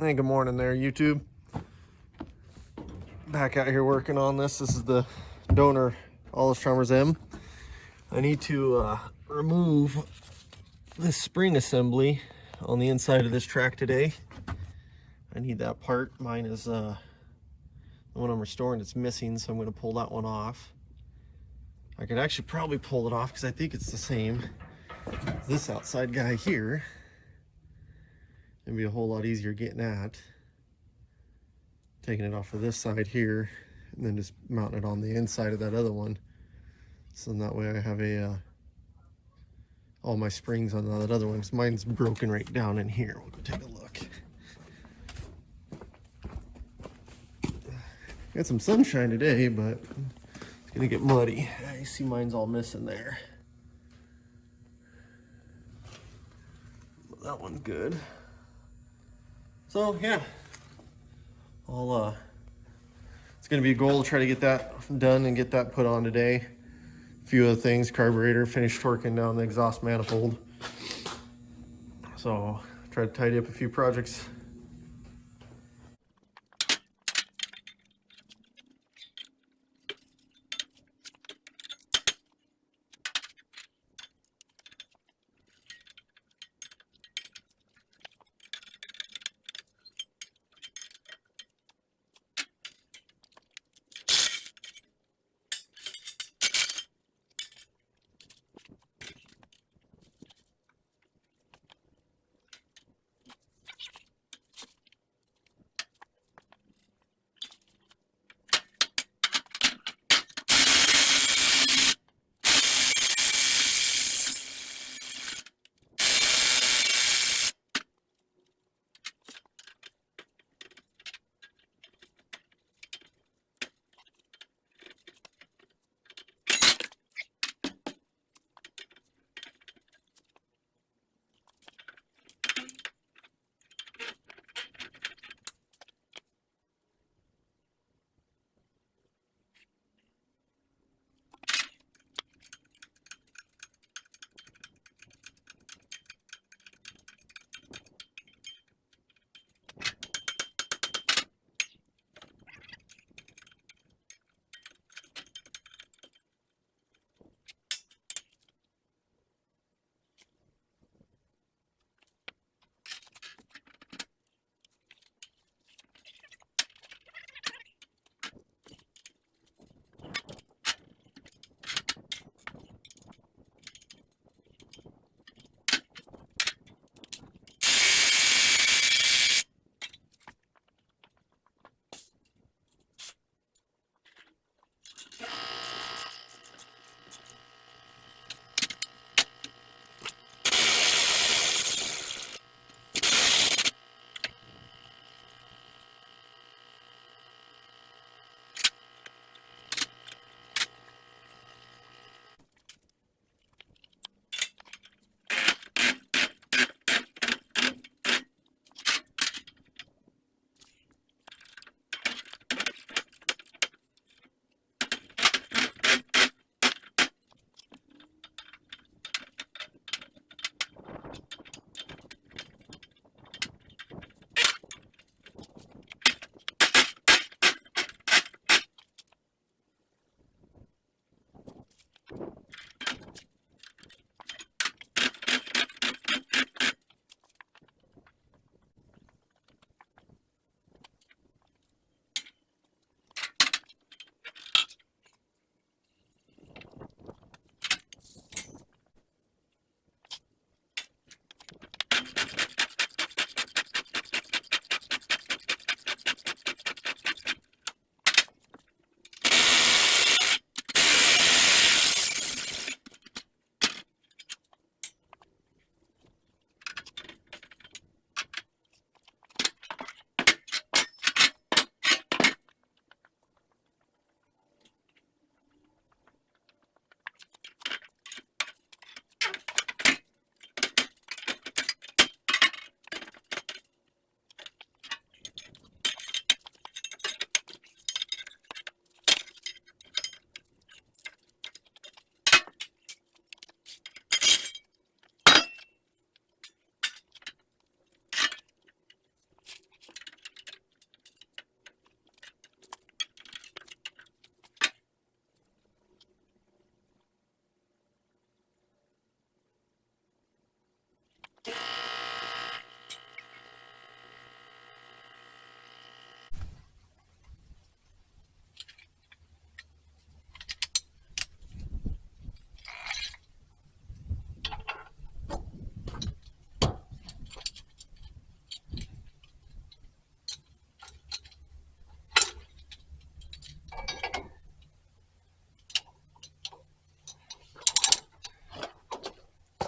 Hey, good morning there, YouTube. Back out here working on this. This is the donor Allis Chalmers M. I need to remove this spring assembly on the inside of this track today. I need that part. Mine is the one I'm restoring. It's missing, so I'm going to pull that one off. I could actually probably pull it off because I think it's the same as this outside guy here. It'd be a whole lot easier getting at. Taking it off of this side here and then just mounting it on the inside of that other one. So in that way I have all my springs on that other one. So mine's broken right down in here. We'll go take a look. Got some sunshine today, but it's gonna get muddy. You see mine's all missing there. That one's good. So yeah, it's gonna be a goal to try to get that done and get that put on today. A few other things, carburetor, finished torquing down the exhaust manifold. So try to tidy up a few projects.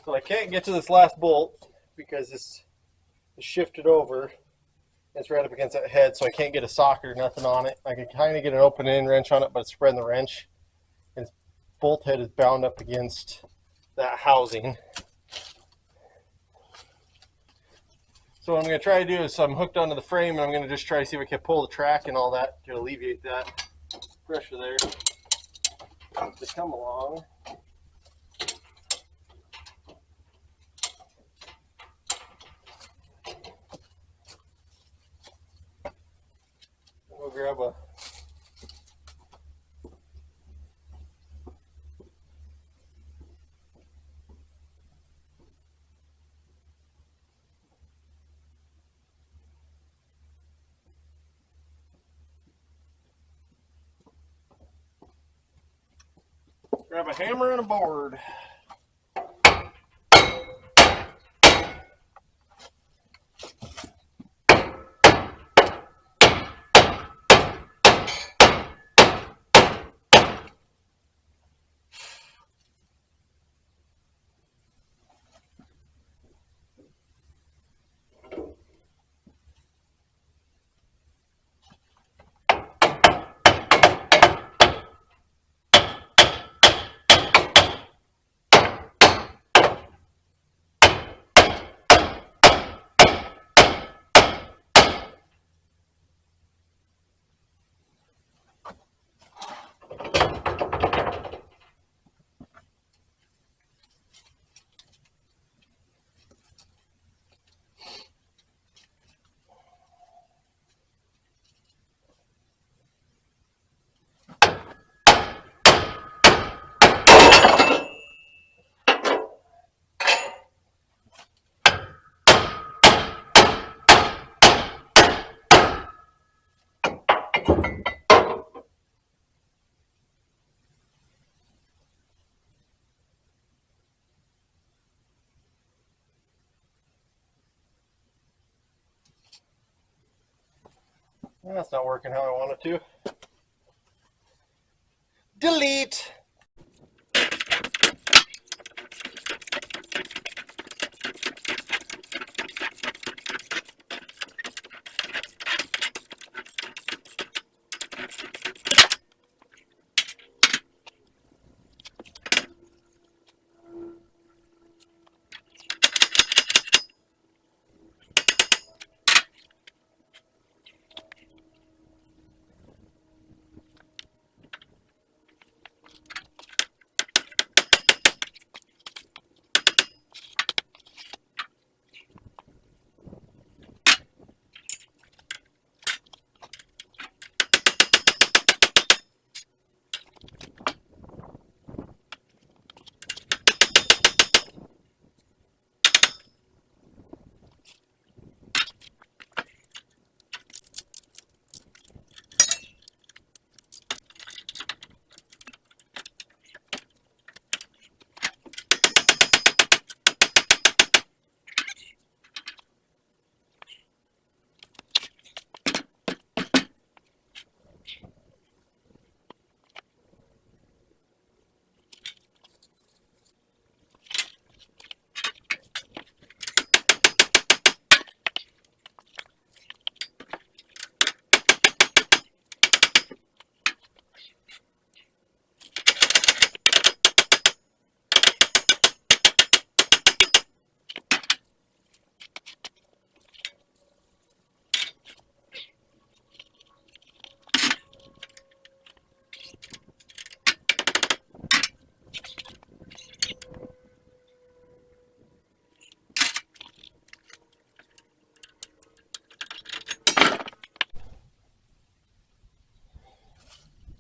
So I can't get to this last bolt because this is shifted over. It's right up against that head, so I can't get a socket or nothing on it. I can kind of get an open end wrench on it, but it's spreading the wrench. And its bolt head is bound up against that housing. So what I'm going to try to do is I'm hooked onto the frame, and I'm going to just try to see if I can pull the track and all that to alleviate that pressure there. To come along. We'll grab a hammer and a board. That's not working how I want it to. Delete.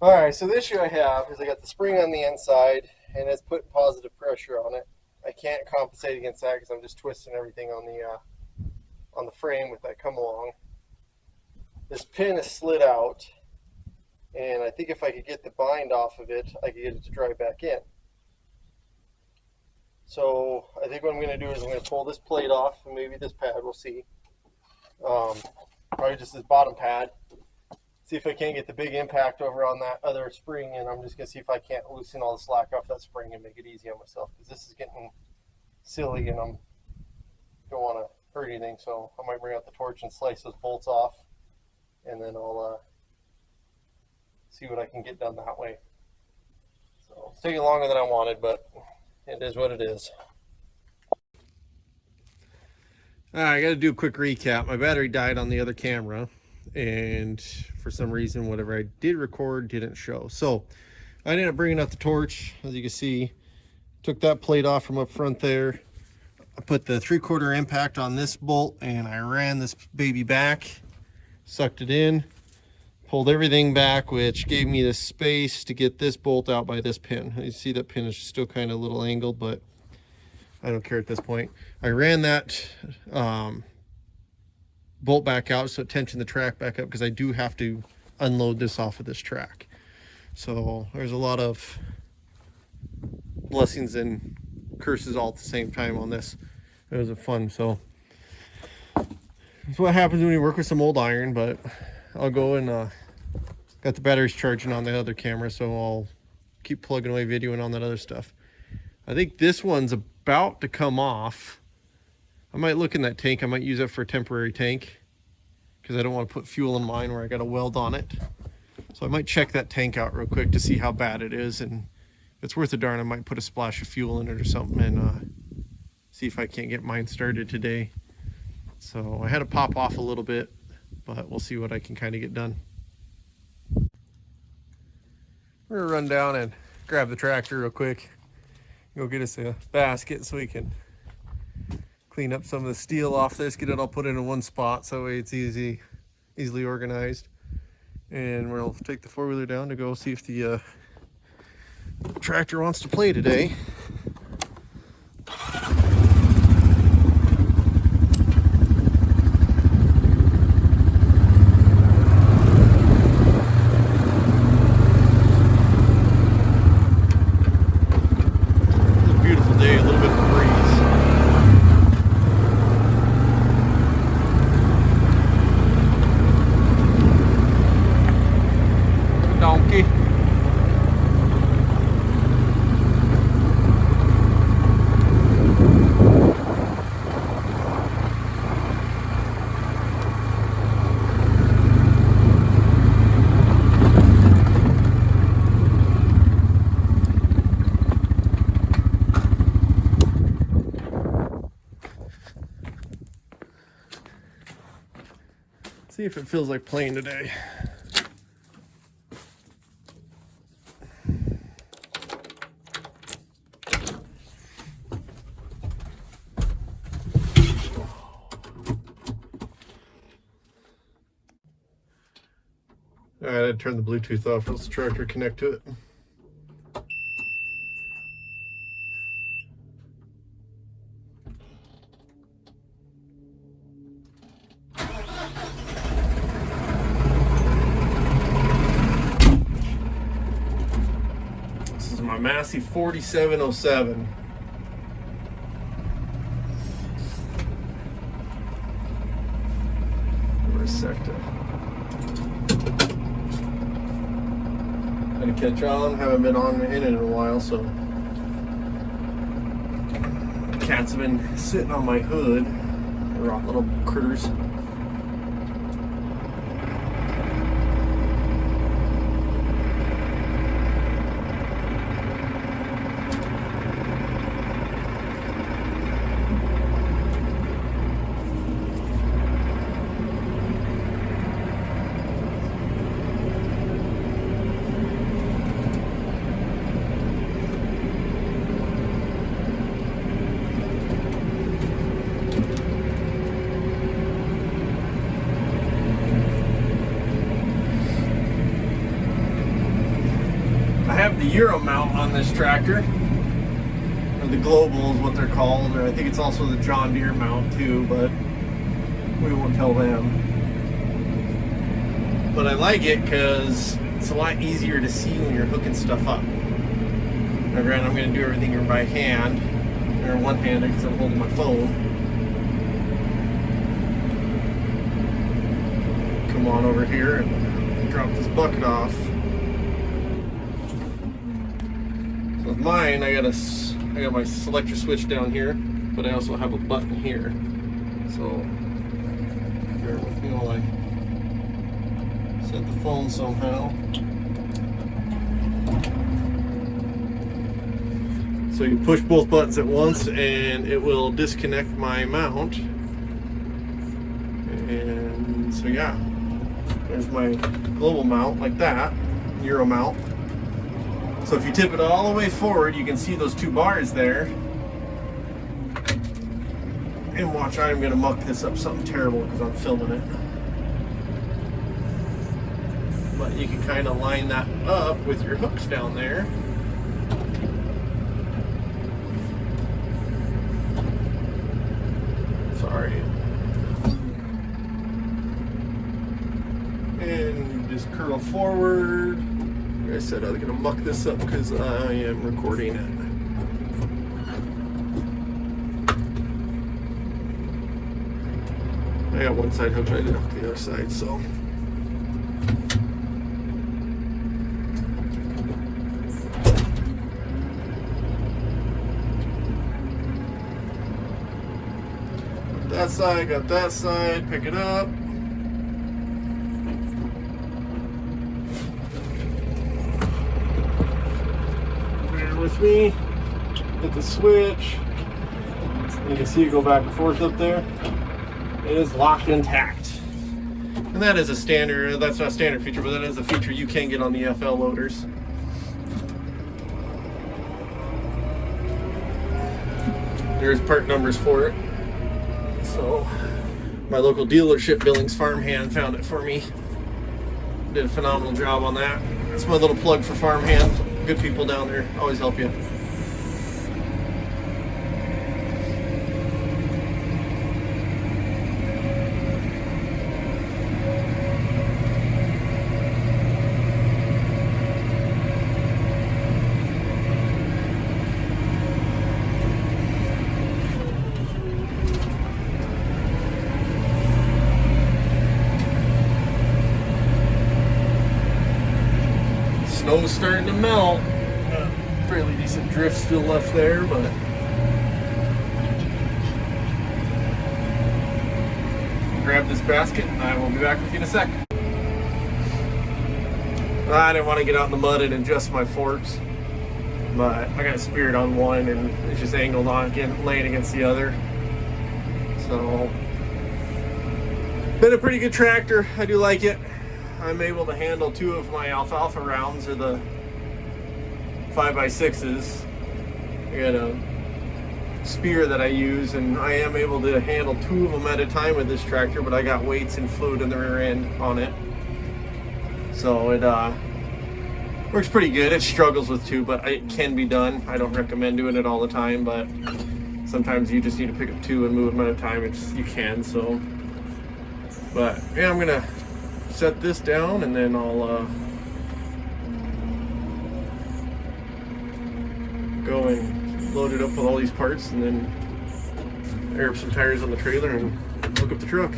Alright, so the issue I have is I got the spring on the inside and it's putting positive pressure on it. I can't compensate against that because I'm just twisting everything on the frame with that come along. This pin is slid out, and I think if I could get the bind off of it, I could get it to drive back in. So I think what I'm going to do is I'm going to pull this plate off, and maybe this pad, we'll see. Probably just this bottom pad. See if I can't get the big impact over on that other spring, and I'm just going to see if I can't loosen all the slack off that spring and make it easy on myself, because this is getting silly, and I don't want to hurt anything, so I might bring out the torch and slice those bolts off, and then I'll see what I can get done that way. So it's taking longer than I wanted, but it is what it is. I got to do a quick recap. My battery died on the other camera, and for some reason whatever I did record didn't show. So I ended up bringing out the torch. As you can see, took that plate off from up front there. I put the 3/4 impact on this bolt, and I ran this baby back, sucked it in, pulled everything back, which gave me the space to get this bolt out by this pin. You see that pin is still kind of a little angled, but I don't care at this point. I ran that bolt back out, so it tensioned the track back up, because I do have to unload this off of this track. So there's a lot of blessings and curses all at the same time on this. It was fun. So that's what happens when you work with some old iron. But I'll go and got the batteries charging on the other camera, so I'll keep plugging away videoing on that other stuff. I think this one's about to come off. I might look in that tank. I might use it for a temporary tank, because I don't want to put fuel in mine where I got to weld on it. So I might check that tank out real quick to see how bad it is, and if it's worth a darn, I might put a splash of fuel in it or something, and see if I can't get mine started today. So I had to pop off a little bit, but we'll see what I can kind of get done. We're gonna run down and grab the tractor real quick, go get us a basket so we can clean up some of the steel off this, get it all put into one spot, so that way it's easily organized. And we'll take the 4-wheeler down to go see if the tractor wants to play today. See if it feels like playing today. All right, I'd turn the Bluetooth off, else the tractor connect to it. This is my Massey 4707. Sector. Had to catch on, haven't been on in it in a while, so cats have been sitting on my hood. They're all little critters. The Euro mount on this tractor, or the Global is what they're called, or I think it's also the John Deere mount too, but we won't tell them. But I like it because it's a lot easier to see when you're hooking stuff up. Now granted, I'm going to do everything by hand, or one-handed because I'm holding my phone. Come on over here and drop this bucket off. With mine, I got my selector switch down here. but I also have a button here. So bear with me while I set the phone somehow. So you push both buttons at once and it will disconnect my mount. And so yeah, there's my global mount like that, Euro mount. So if you tip it all the way forward, you can see those two bars there. And watch, I'm gonna muck this up something terrible because I'm filming it. But you can kind of line that up with your hooks down there. Sorry. And just curl forward. Like I said, I'm gonna muck this up because I am recording it. I got one side hooked, I didn't hook the other side, so. That side, got that side, pick it up. Bear with me, hit the switch. You can see it go back and forth up there. It is locked intact. And that is a standard, that's not a standard feature, but that is a feature you can get on the FL loaders. There's part numbers for it. So my local dealership, Billings Farmhand, found it for me. Did a phenomenal job on that. That's my little plug for Farmhand. Good people down there, always help you. Snow's starting to melt. Fairly decent drift still left there, but grab this basket and I will be back with you in a sec. I didn't want to get out in the mud and adjust my forks, but I got a spirit on one and it's just angled on again, laying against the other. So, been a pretty good tractor. I do like it. I'm able to handle 2 of my alfalfa rounds, or the 5x6s. I got a spear that I use, and I am able to handle 2 of them at a time with this tractor, but I got weights and fluid in the rear end on it. So it works pretty good. It struggles with 2, but it can be done. I don't recommend doing it all the time, but sometimes you just need to pick up 2 and move them at a time. You can, so. But yeah, I'm gonna set this down and then I'll go and load it up with all these parts and then air up some tires on the trailer and hook up the truck.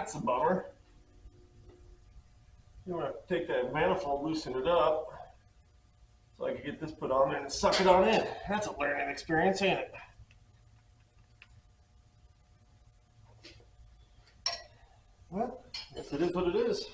That's a bummer. I'm gonna take that manifold, loosen it up, so I can get this put on there and suck it on in. That's a learning experience, ain't it? Well, I guess it is what it is.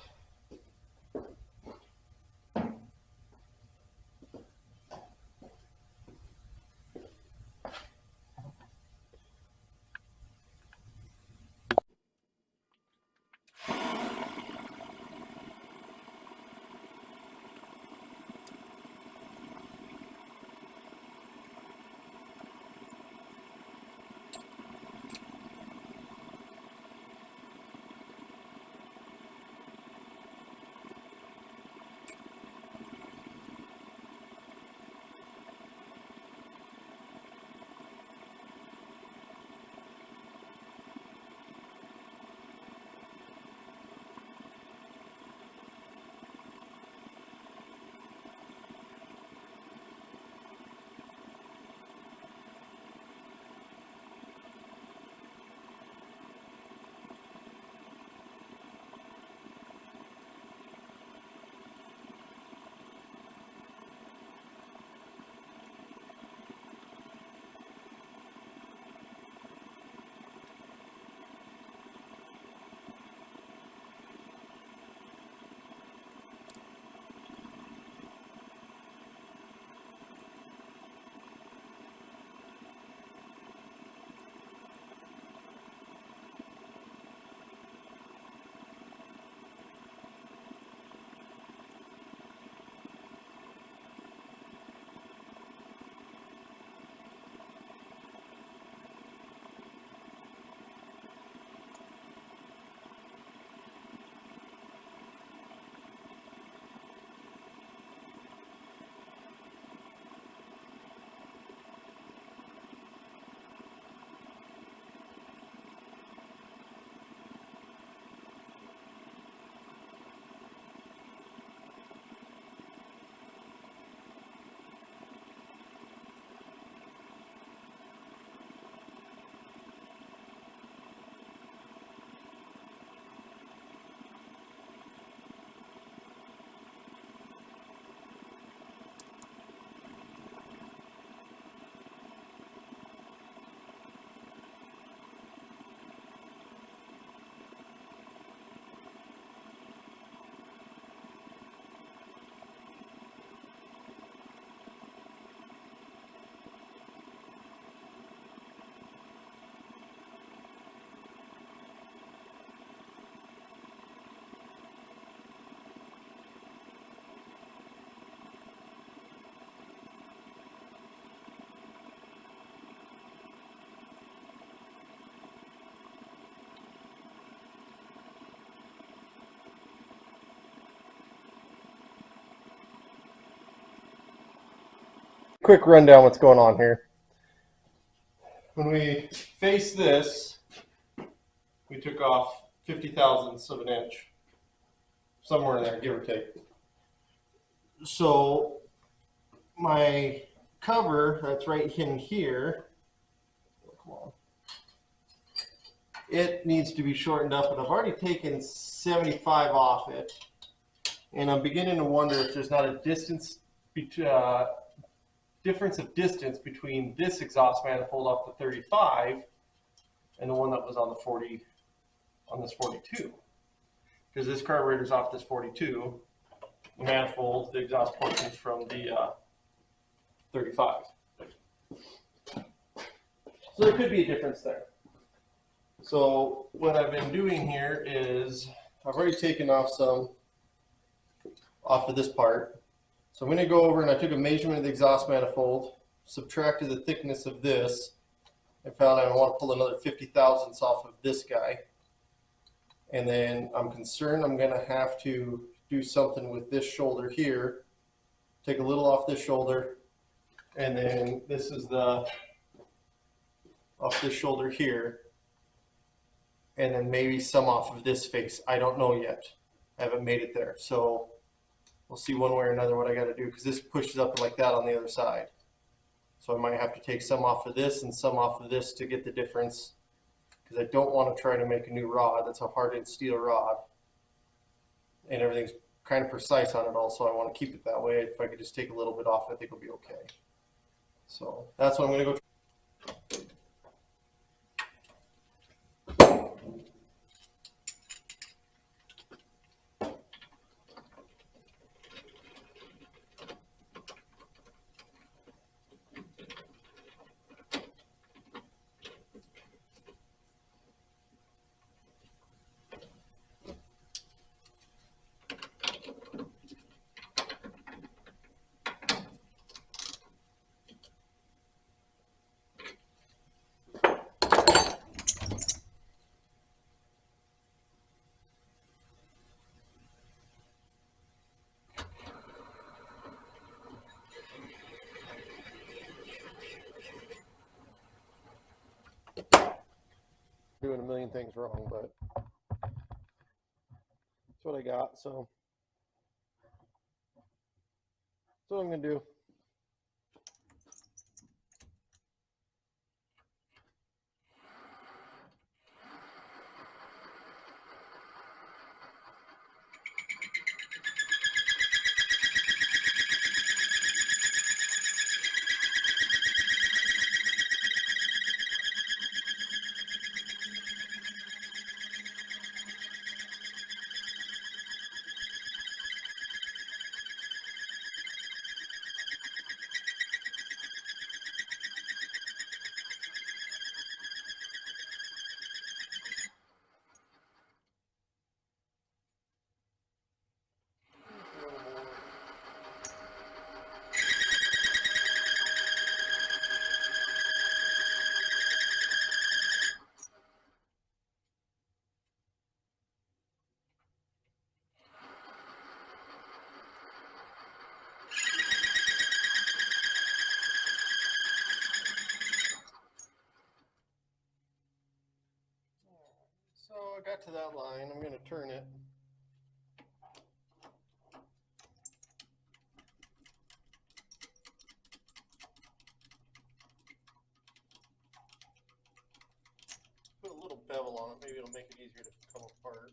Quick rundown what's going on here. When we face this, we took off 50 thousandths of an inch, somewhere in there, give or take. So my cover that's right in here, come on, it needs to be shortened up, and I've already taken 75 off it, and I'm beginning to wonder if there's not a difference of distance between this exhaust manifold up to 35 and the one that was on the 40 on this 42, because this carburetor's off this 42, the manifold, the exhaust portion is from the 35. So there could be a difference there. So what I've been doing here is I've already taken off some off of this part. So I'm going to go over, and I took a measurement of the exhaust manifold, subtracted the thickness of this, and found I want to pull another 50 thousandths off of this guy. And then I'm concerned I'm going to have to do something with this shoulder here. Take a little off this shoulder, and then this is the off this shoulder here, and then maybe some off of this face. I don't know yet. I haven't made it there. So we'll see one way or another what I got to do, because this pushes up like that on the other side. So I might have to take some off of this and some off of this to get the difference, because I don't want to try to make a new rod. That's a hardened steel rod, and everything's kind of precise on it also. I want to keep it that way. If I could just take a little bit off, I think it'll be okay. So that's what I'm going to go. Doing a million things wrong, but that's what I got. So that's what I'm going to do. So I got to that line. I'm going to turn it. Put a little bevel on it. Maybe it'll make it easier to come apart.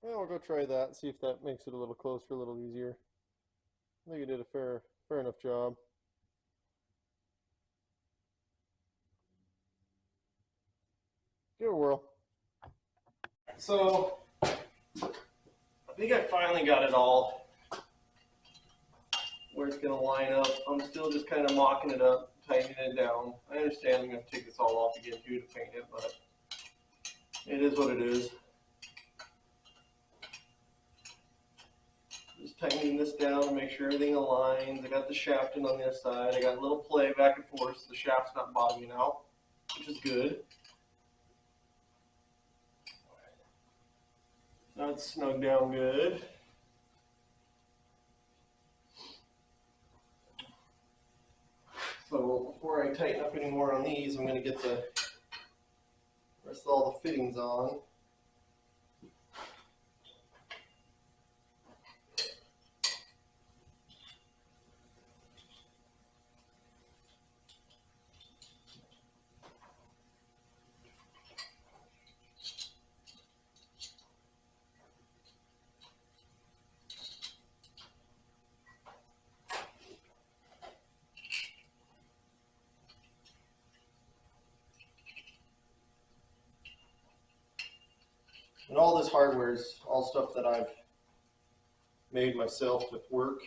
Well, we'll go try that, see if that makes it a little closer, a little easier. I think you did a fair enough job. Give it a whirl. So, I think I finally got it all where it's going to line up. I'm still just kind of mocking it up, tightening it down. I understand I'm going to take this all off again too to paint it, but it is what it is. Just tightening this down to make sure everything aligns. I got the shafting on the other side. I got a little play back and forth so the shaft's not bottoming out, which is good. Now it's snug down good. So before I tighten up any more on these, I'm going to get the rest of all the fittings on. And all this hardware is all stuff that I've made myself with work.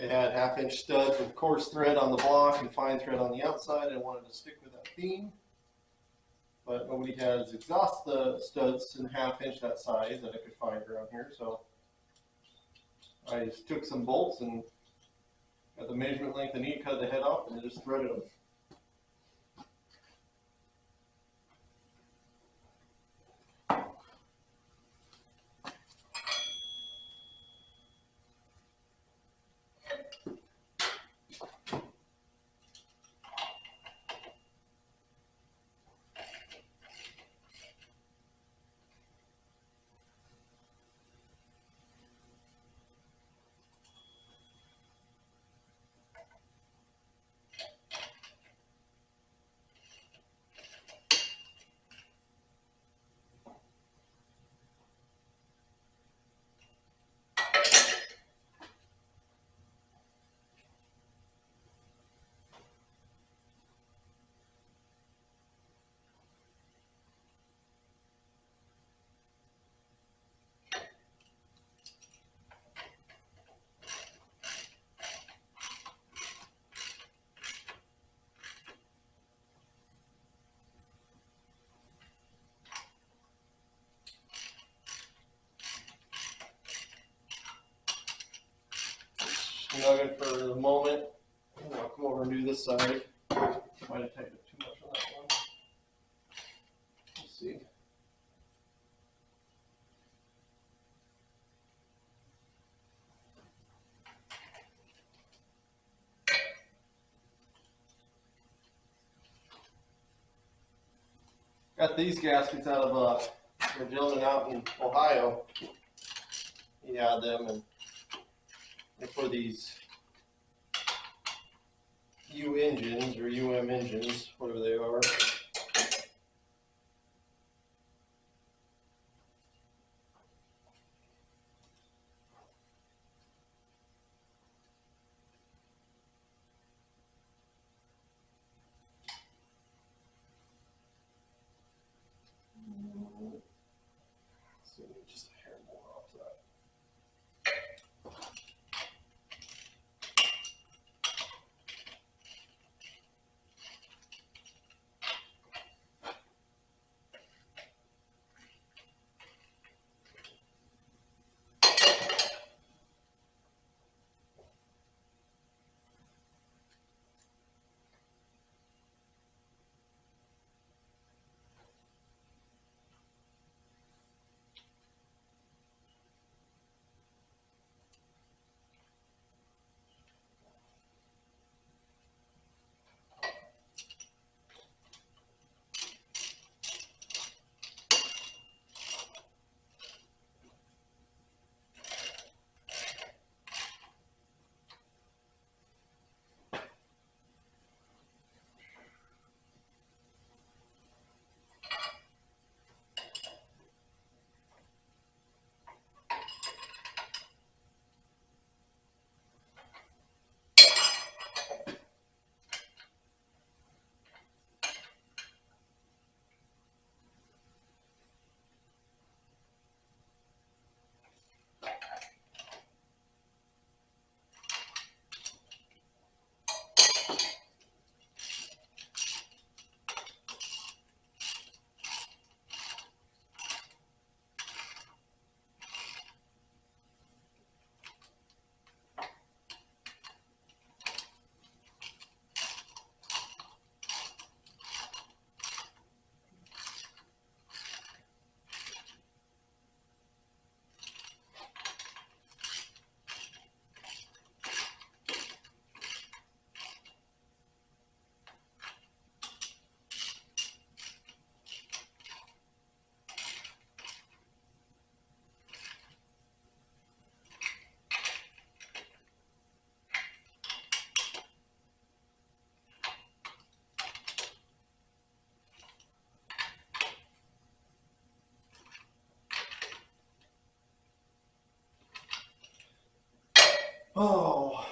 It had 1/2-inch studs with coarse thread on the block and fine thread on the outside. I wanted to stick with that theme, but nobody has exhaust studs in 1/2-inch that size that I could find around here. So I just took some bolts and got the measurement length I need, cut the head off, and just threaded them. Snug it for the moment. I'll come over and do this side. Might have tightened up too much on that one. Let's see. Got these gaskets out of a gentleman out in Ohio. He had them, and they're for these U engines or UM engines, whatever they are. So just a hair more off that. Oh.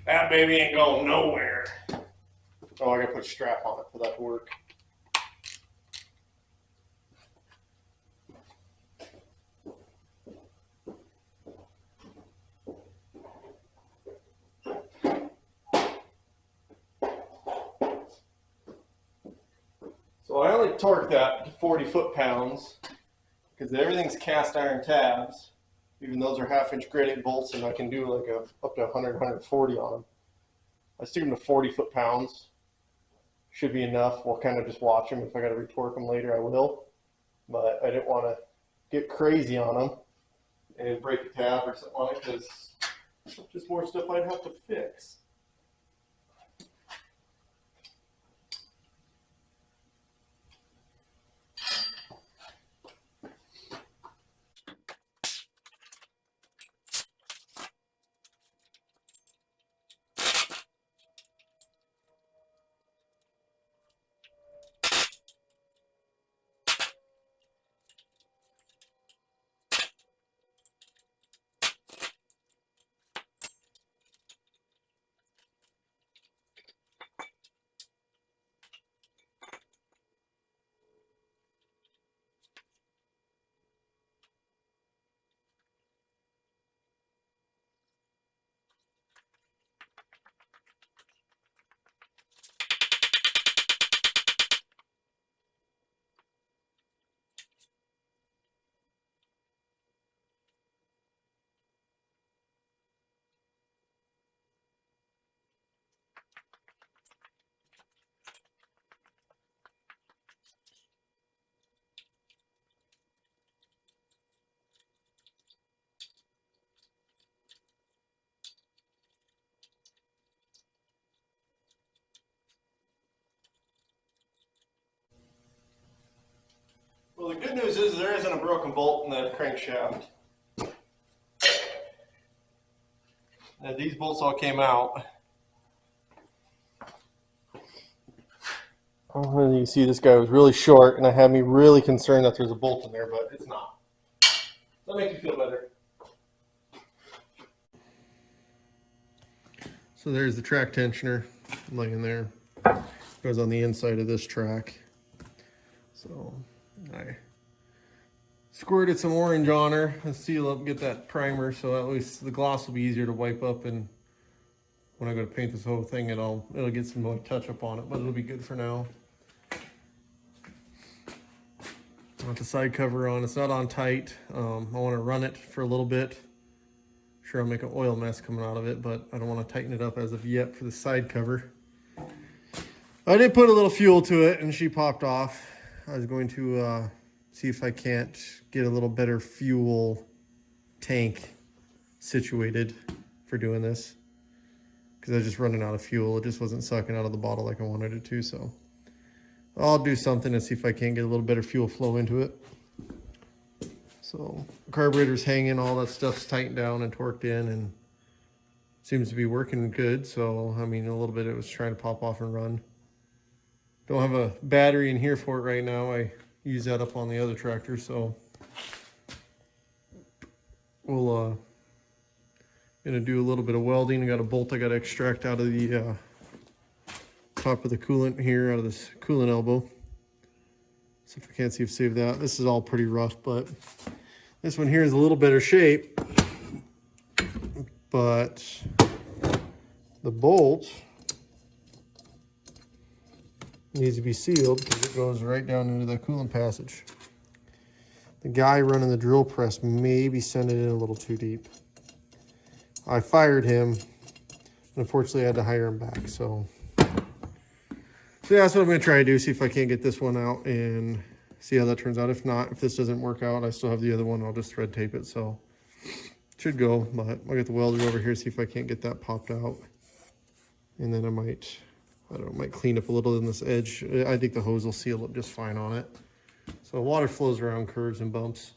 That baby ain't going nowhere. Oh, I gotta put a strap on it for that to work. So I only torque that to 40 foot-pounds because everything's cast iron tabs. Even those are 1/2-inch grade 8 bolts, and I can do like up to 100, 140 on them. I stick them to 40 foot-pounds. Should be enough. We'll kind of just watch them. If I got to retorque them later, I will. But I didn't want to get crazy on them and break a tab or something on it because just more stuff I'd have to fix. Well, the good news is there isn't a broken bolt in the crankshaft. Now, these bolts all came out. Oh, you can see this guy was really short, and I had me really concerned that there's a bolt in there, but it's not. That'll make you feel better. So there's the track tensioner laying there. Goes on the inside of this track. So I squirted some orange on her and seal up, get that primer, so at least the gloss will be easier to wipe up, and when I go to paint this whole thing, it'll get some more touch up on it, but it'll be good for now. I want the side cover on. It's not on tight. I want to run it for a little bit. Sure, I'll make an oil mess coming out of it, but I don't want to tighten it up as of yet for the side cover. I did put a little fuel to it, and she popped off. I was going to see if I can't get a little better fuel tank situated for doing this, because I was just running out of fuel. It just wasn't sucking out of the bottle like I wanted it to, so I'll do something to see if I can't get a little better fuel flow into it. So carburetor's hanging, all that stuff's tightened down and torqued in, and seems to be working good. So I mean, a little bit it was trying to pop off and run. Don't have a battery in here for it right now. I use that up on the other tractor, so we'll gonna do a little bit of welding. I got a bolt I got to extract out of the top of the coolant here, out of this coolant elbow. So if I can't see if save that. This is all pretty rough, but this one here is a little better shape. But the bolt needs to be sealed because it goes right down into the coolant passage. The guy running the drill press maybe sent it in a little too deep. I fired him, and unfortunately I had to hire him back. So yeah, that's what I'm gonna try to do, see if I can't get this one out and see how that turns out. If not, if this doesn't work out, I still have the other one. I'll just thread tape it, so should go. But I'll get the welder over here, see if I can't get that popped out. And then I don't know, might clean up a little in this edge. I think the hose will seal up just fine on it. So water flows around curves and bumps.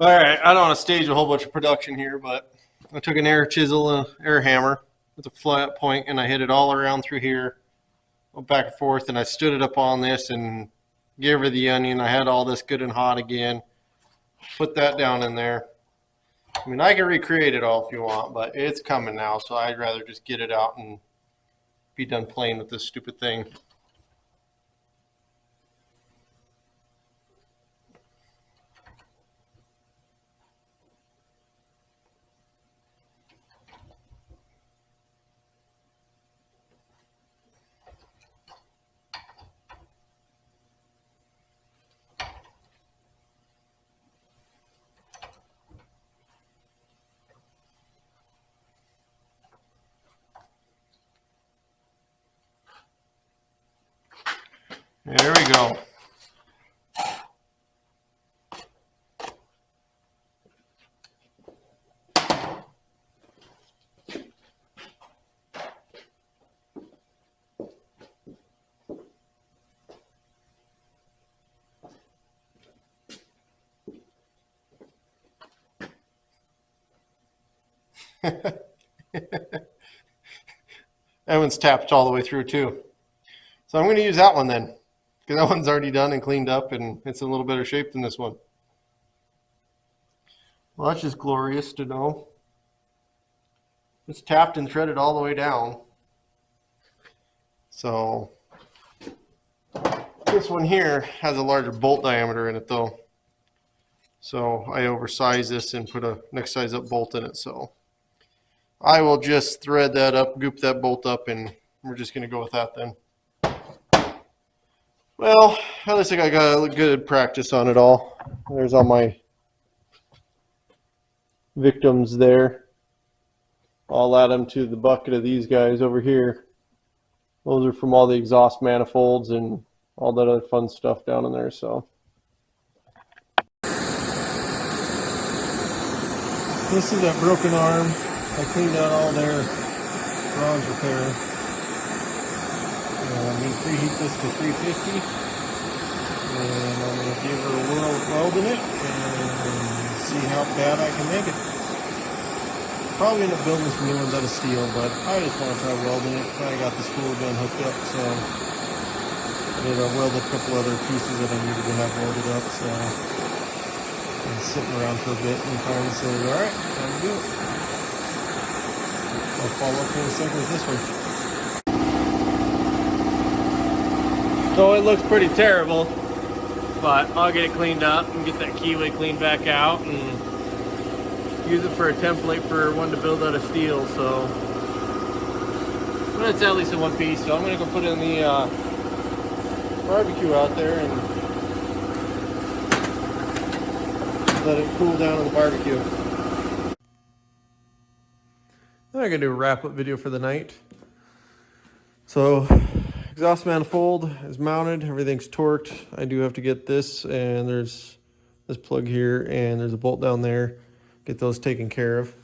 All right, I don't want to stage a whole bunch of production here, but I took an air chisel and an air hammer with a flat point, and I hit it all around through here, went back and forth, and I stood it up on this and gave her the onion. I had all this good and hot again. Put that down in there. I mean, I can recreate it all if you want, but it's coming now, so I'd rather just get it out and be done playing with this stupid thing. There we go. That one's tapped all the way through too. So I'm going to use that one then, because that one's already done and cleaned up, and it's in a little better shape than this one. Well, that's just glorious to know. It's tapped and threaded all the way down. So this one here has a larger bolt diameter in it though. So I oversized this and put a next size up bolt in it. So I will just thread that up, goop that bolt up, and we're just going to go with that then. Well, at least I got a good practice on it all. There's all my victims there. I'll add them to the bucket of these guys over here. Those are from all the exhaust manifolds and all that other fun stuff down in there. So this is that broken arm. I cleaned out all their bronze repair. I'm going to preheat this to 350, and I'm going to give her a whirl welding it and see how bad I can make it. Probably end up building some new ones out of steel, but I just want to try welding it. I got the spool gun hooked up, so I did weld a couple other pieces that I needed to have welded up, so I'm sitting around for a bit and finally said, all right, time to do it. I'll follow up in a second with this one. So it looks pretty terrible, but I'll get it cleaned up and get that keyway cleaned back out and use it for a template for one to build out of steel. So it's at least in one piece. So I'm going to go put it in the barbecue out there and let it cool down on the barbecue. I'm going to do a wrap-up video for the night. So exhaust manifold is mounted, everything's torqued. I do have to get this, and there's this plug here, and there's a bolt down there. Get those taken care of.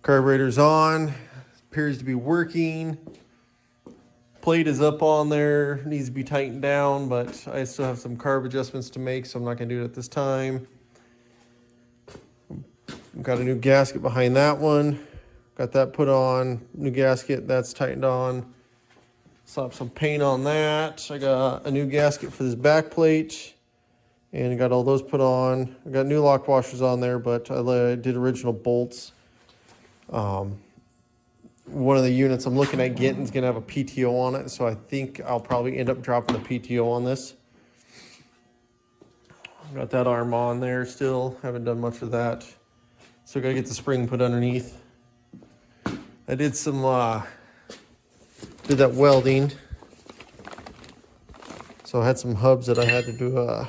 Carburetor's on, appears to be working. Plate is up on there, needs to be tightened down, but I still have some carb adjustments to make, so I'm not going to do it at this time. Got a new gasket behind that one. Got that put on, new gasket, that's tightened on. Slap some paint on that. I got a new gasket for this back plate, and got all those put on. I got new lock washers on there, but I did original bolts. One of the units I'm looking at getting is going to have a PTO on it, so I think I'll probably end up dropping the PTO on this. Got that arm on there still, haven't done much with that. So got to get the spring put underneath. I did some did that welding, so I had some hubs that I had to do that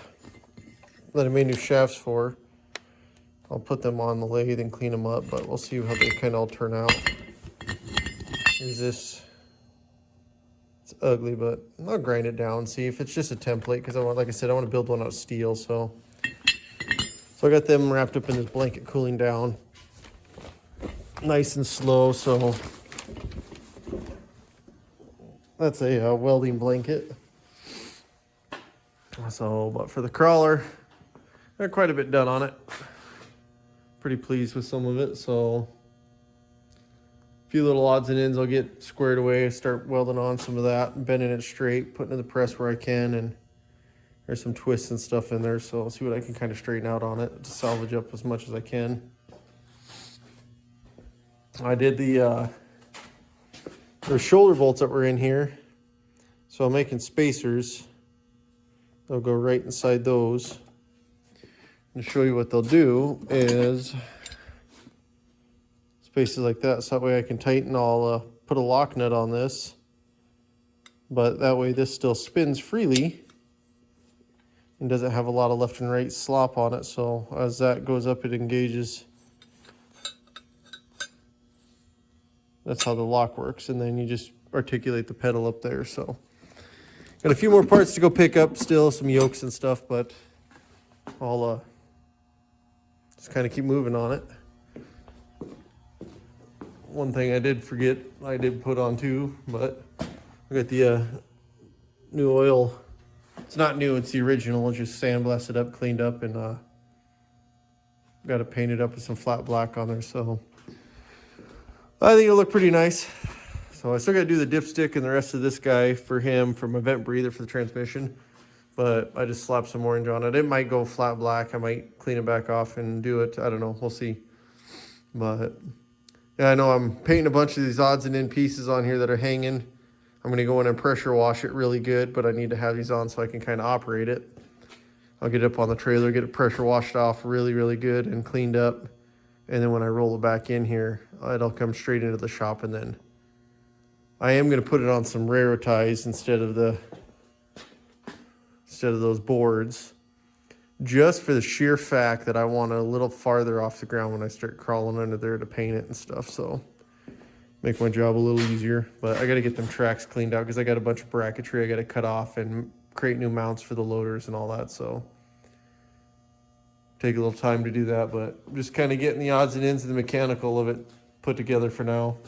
I made new shafts for. I'll put them on the lathe and clean them up, but we'll see how they kind of all turn out. Here's this. It's ugly, but I'll grind it down, see if it's just a template, because I want, like I said, I want to build one out of steel. So I got them wrapped up in this blanket, cooling down nice and slow. So that's a welding blanket. So, but for the crawler, got quite a bit done on it. pretty pleased with some of it. So a few little odds and ends I'll get squared away, start welding on some of that, bending it straight, putting it in the press where I can, and there's some twists and stuff in there, so I'll see what I can kind of straighten out on it to salvage up as much as I can. I did there's shoulder bolts that were in here, so I'm making spacers. They'll go right inside those. And to show you what they'll do is spaces like that, so that way I can tighten. I'll put a lock nut on this, but that way this still spins freely and doesn't have a lot of left and right slop on it. So as that goes up, it engages. That's how the lock works, and then you just articulate the pedal up there. So got a few more parts to go pick up still, some yokes and stuff, but I'll just kind of keep moving on it. One thing I did forget, I did put on too, but I got the new oil. It's not new, it's the original. It's just sandblasted up, cleaned up, and got it painted up with some flat black on there. So I think it'll look pretty nice. So I still got to do the dipstick and the rest of this guy for him, for my vent breather for the transmission. But I just slapped some orange on it. It might go flat black. I might clean it back off and do it. I don't know. We'll see. But yeah, I know I'm painting a bunch of these odds and end pieces on here that are hanging. I'm going to go in and pressure wash it really good, but I need to have these on so I can kind of operate it. I'll get it up on the trailer, get it pressure washed off really, really good and cleaned up. And then when I roll it back in here, it'll come straight into the shop. And then I am going to put it on some railroad ties instead of those boards, just for the sheer fact that I want it a little farther off the ground when I start crawling under there to paint it and stuff. So make my job a little easier. But I got to get them tracks cleaned out because I got a bunch of bracketry I got to cut off and create new mounts for the loaders and all that. So take a little time to do that, but I'm just kind of getting the odds and ends of the mechanical of it put together for now.